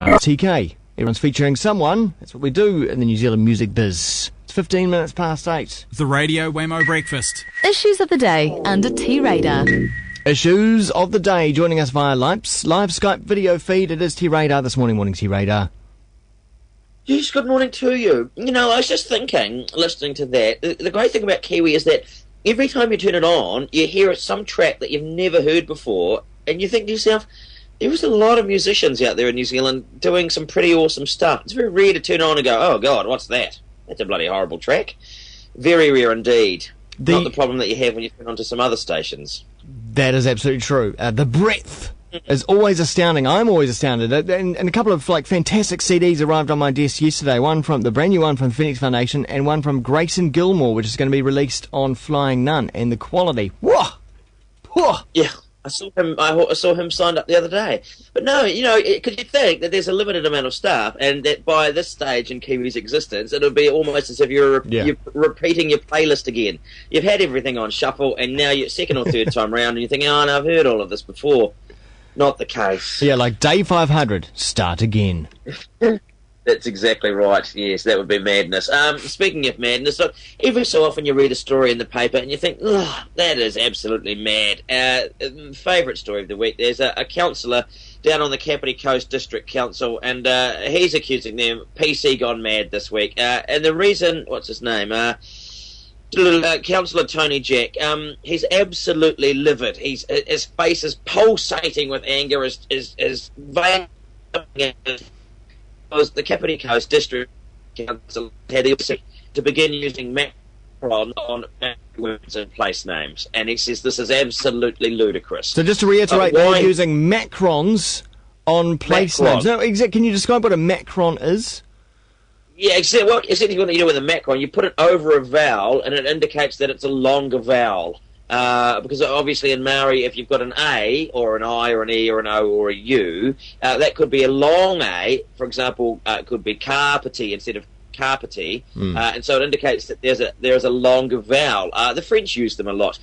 TK. Everyone's featuring someone. That's what we do in the New Zealand music biz. It's 15 minutes past 8. The Radio Wammo Breakfast. Issues of the day under T-Radar. Issues of the day. Joining us via live Skype video feed. It is T-Radar this morning T-Radar. Yes, good morning to you. You know, I was just thinking, listening to that, the great thing about Kiwi is that every time you turn it on, you hear some track that you've never heard before, and you think to yourself, there's a lot of musicians out there in New Zealand doing some pretty awesome stuff. It's very rare to turn on and go, oh God, what's that? That's a bloody horrible track. Very rare indeed. Not the problem that you have when you turn on to some other stations. That is absolutely true. The breadth is always astounding. I'm always astounded. And a couple of fantastic CDs arrived on my desk yesterday. One from the brand new one from Phoenix Foundation, and one from Grayson Gilmore, which is going to be released on Flying Nun. And the quality, whoa, whoa. Yeah, I saw him signed up the other day. But no, you know, because you think that there's a limited amount of staff, and that by this stage in Kiwi's existence, it'll be almost as if you're repeating your playlist again. You've had everything on shuffle, and now you're second or third time round, and you're thinking, oh, no, I've heard all of this before. Not the case. Yeah, like day 500, start again. That's exactly right. Yes, that would be madness. Speaking of madness, look, every so often you read a story in the paper and you think, oh, that is absolutely mad. Favourite story of the week, there's a councillor down on the Kapiti Coast District Council, and he's accusing them PC gone mad this week. And the reason, what's his name? Councillor Tony Jack, he's absolutely livid. His face is pulsating with anger. His vein, because the Kapiti Coast District Council had the opportunity to begin using Macron on words and place names, and he says this is absolutely ludicrous. So just to reiterate, they're using macrons on place names. No, can you describe what a macron is? Yeah, essentially what you do with a macron, you put it over a vowel, and it indicates that it's a longer vowel. Because obviously in Maori, if you've got an A, or an I, or an E, or an O, or a U, that could be a long A. For example, it could be Kapiti instead of Kapiti, and so it indicates that there's a longer vowel. The French use them a lot.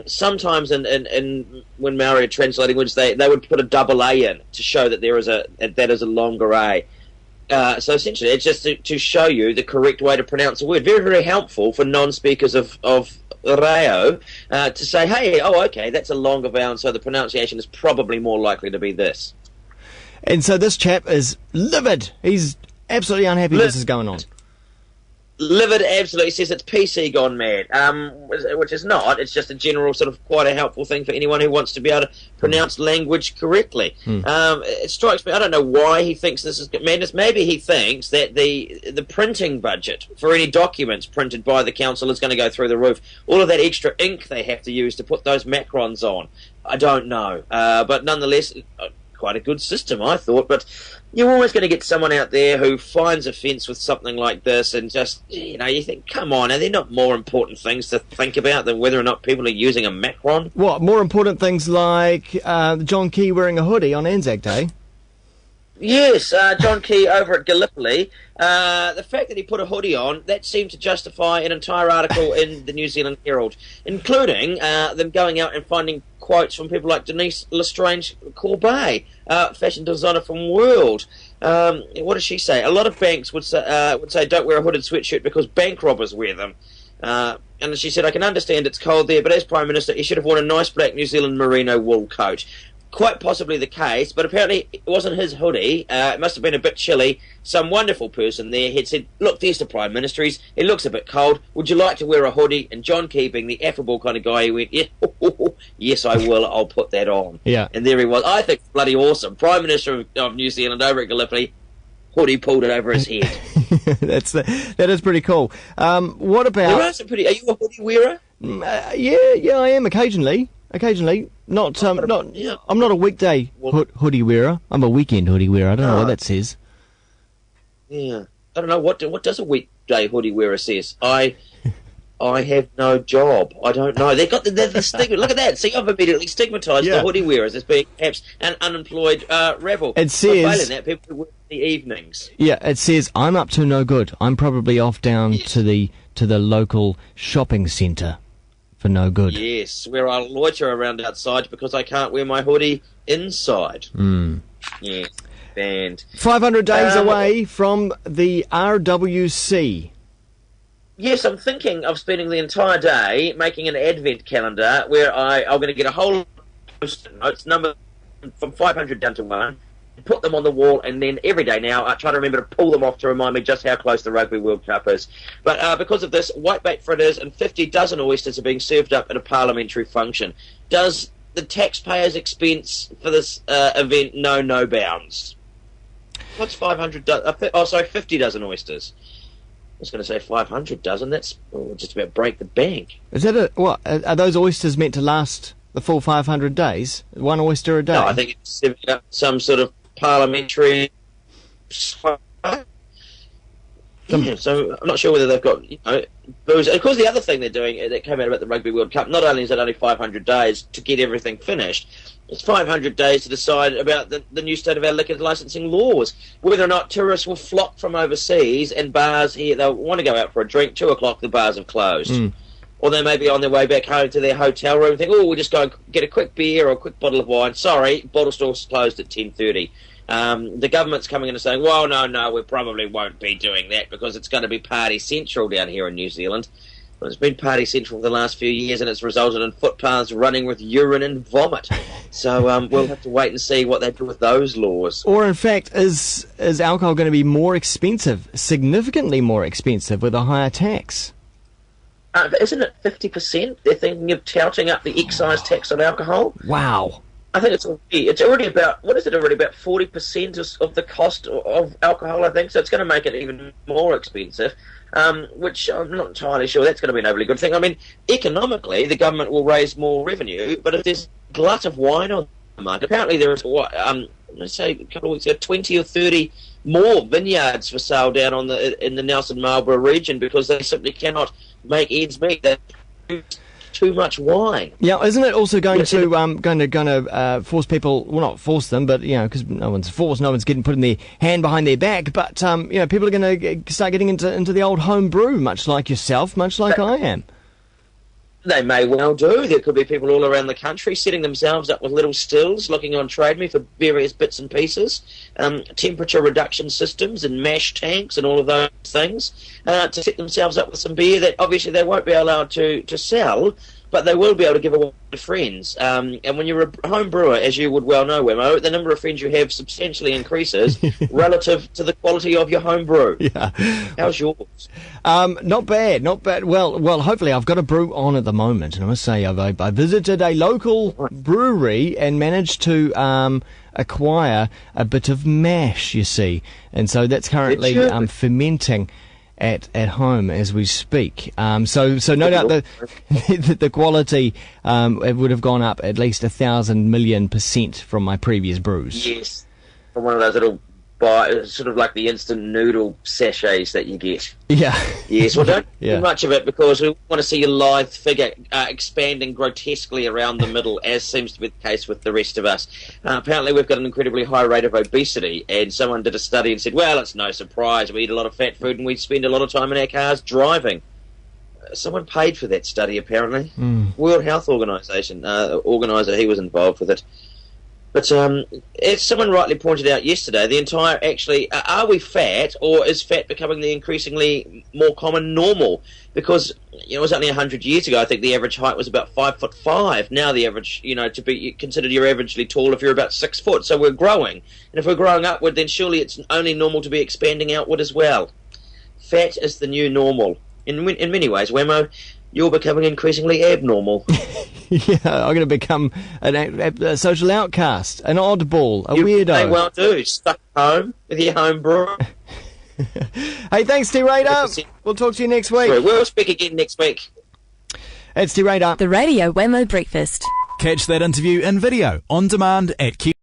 Sometimes when Maori are translating words, they would put a double A in to show that that is a longer A. So essentially, it's just to show you the correct way to pronounce a word. Very, very helpful for non-speakers of Reo to say, hey, okay, that's a longer vowel, and so the pronunciation is probably more likely to be this. And so this chap is livid. He's absolutely unhappy this is going on. Livid, absolutely. Says it's PC gone mad, which is not. It's just a general sort of quite a helpful thing for anyone who wants to be able to pronounce language correctly. It strikes me, I don't know why he thinks this is madness. Maybe he thinks that the printing budget for any documents printed by the council is going to go through the roof. All of that extra ink they have to use to put those macrons on. I don't know. But nonetheless, quite a good system, I thought. But you're always going to get someone out there who finds offence with something like this, and just, you think, come on, are there not more important things to think about than whether or not people are using a macron? What, more important things like John Key wearing a hoodie on Anzac Day? Yes, John Key over at Gallipoli. The fact that he put a hoodie on, that seemed to justify an entire article in the New Zealand Herald, including them going out and finding quotes from people like Denise Lestrange Corbet, fashion designer from World. What does she say? A lot of banks would say don't wear a hooded sweatshirt because bank robbers wear them. And she said, I can understand it's cold there, but as Prime Minister, he should have worn a nice black New Zealand merino wool coat. Quite possibly the case, but apparently it wasn't his hoodie. It must have been a bit chilly. Some wonderful person there had said, look, there's the Prime Minister. It looks a bit cold. Would you like to wear a hoodie? And John Key, being the affable kind of guy, he went, yeah, yes, I will. I'll put that on. Yeah. And there he was. I think bloody awesome. Prime Minister of New Zealand over at Gallipoli, hoodie pulled it over his head. That is pretty cool. What about... There are some pretty... Are you a hoodie wearer? Yeah, I am occasionally. Not. I'm not a weekday hoodie wearer. I'm a weekend hoodie wearer. I don't know what that says. Yeah, I don't know what does a weekday hoodie wearer says. I have no job. I don't know. They've got the stigma. Look at that. See, I've immediately stigmatised the hoodie wearers as being perhaps an unemployed rebel. It says failing that, people who work in the evenings. Yeah, it says I'm up to no good. I'm probably off down to the local shopping centre. For no good. Yes, where I loiter around outside because I can't wear my hoodie inside. Yeah. banned. 500 days away from the RWC. Yes, I'm thinking of spending the entire day making an advent calendar where I'm going to get a whole post-it notes, number from 500 down to 1, put them on the wall, and then every day now I try to remember to pull them off to remind me just how close the Rugby World Cup is. But because of this, whitebait fritters and 50 dozen oysters are being served up at a parliamentary function. Does the taxpayers' expense for this event know no bounds? What's 50 dozen oysters? I was going to say 500 dozen. That's just about break the bank. Is that what? Are those oysters meant to last the full 500 days? One oyster a day? No, I think it's some sort of parliamentary. Yeah, so I'm not sure whether they've got booze. Of course, the other thing they're doing that came out about the Rugby World Cup, not only is it only 500 days to get everything finished, it's 500 days to decide about the new state of our liquor licensing laws, whether or not tourists will flock from overseas and bars here, they'll want to go out for a drink, 2 o'clock the bars have closed. Or they may be on their way back home to their hotel room and think, we'll just go and get a quick beer or a quick bottle of wine. Sorry, bottle store's closed at 10:30. The government's coming in and saying, well, no, we probably won't be doing that because it's going to be party central down here in New Zealand. Well, it's been party central for the last few years and it's resulted in footpaths running with urine and vomit. So we'll have to wait and see what they do with those laws. Or in fact, is alcohol going to be more expensive, significantly more expensive with a higher tax? Isn't it 50%? They're thinking of touting up the excise tax on alcohol. Wow. I think it's already about, what is it, already about 40% of the cost of alcohol, I think, so it's going to make it even more expensive, which I'm not entirely sure that's going to be an overly good thing. I mean, economically, the government will raise more revenue, but if there's a glut of wine on the market, apparently there is, let's say a couple of weeks ago, 20 or 30 more vineyards for sale down in the Nelson Marlborough region because they simply cannot make ends meet. They produce too much wine. Yeah, isn't it also going to force people? Well, not force them, but because no one's forced, no one's getting put in their hand behind their back. But people are going to start getting into the old home brew, much like yourself, much like I am. They may well do. There could be people all around the country setting themselves up with little stills, looking on Trade Me for various bits and pieces, temperature reduction systems and mash tanks and all of those things, to set themselves up with some beer that obviously they won't be allowed to sell, but they will be able to give away to friends. And when you're a home brewer, as you would well know, Wammo, the number of friends you have substantially increases relative to the quality of your home brew. Yeah. How's yours? Not bad. Well, hopefully I've got a brew on at the moment, and I must say I visited a local brewery and managed to acquire a bit of mash, you see, and so that's currently fermenting at home as we speak. So no doubt the quality it would have gone up at least 1,000,000,000% from my previous brews. Yes, from one of those little sort of like the instant noodle sachets that you get. Yeah. Yes, well, don't do much of it because we want to see your lithe figure expanding grotesquely around the middle, as seems to be the case with the rest of us. Apparently we've got an incredibly high rate of obesity, and someone did a study and said, well, it's no surprise. We eat a lot of fat food and we spend a lot of time in our cars driving. Someone paid for that study, apparently. World Health Organization organizer, he was involved with it. But as someone rightly pointed out yesterday, are we fat, or is fat becoming the increasingly more common normal? Because it was only 100 years ago, I think the average height was about 5'5". Now the average, to be considered you're averagely tall if you're about 6 foot. So we're growing, and if we're growing upward, then surely it's only normal to be expanding outward as well. Fat is the new normal. In many ways, Wammo, you're becoming increasingly abnormal. Yeah, I'm going to become a social outcast, an oddball, a weirdo. You may well do. Stuck home with your home brewer. Hey, thanks, T-Radar. We'll talk to you next week. We'll speak again next week. It's T-Radar. The Radio Wammo Breakfast. Catch that interview in video on demand at Kiwi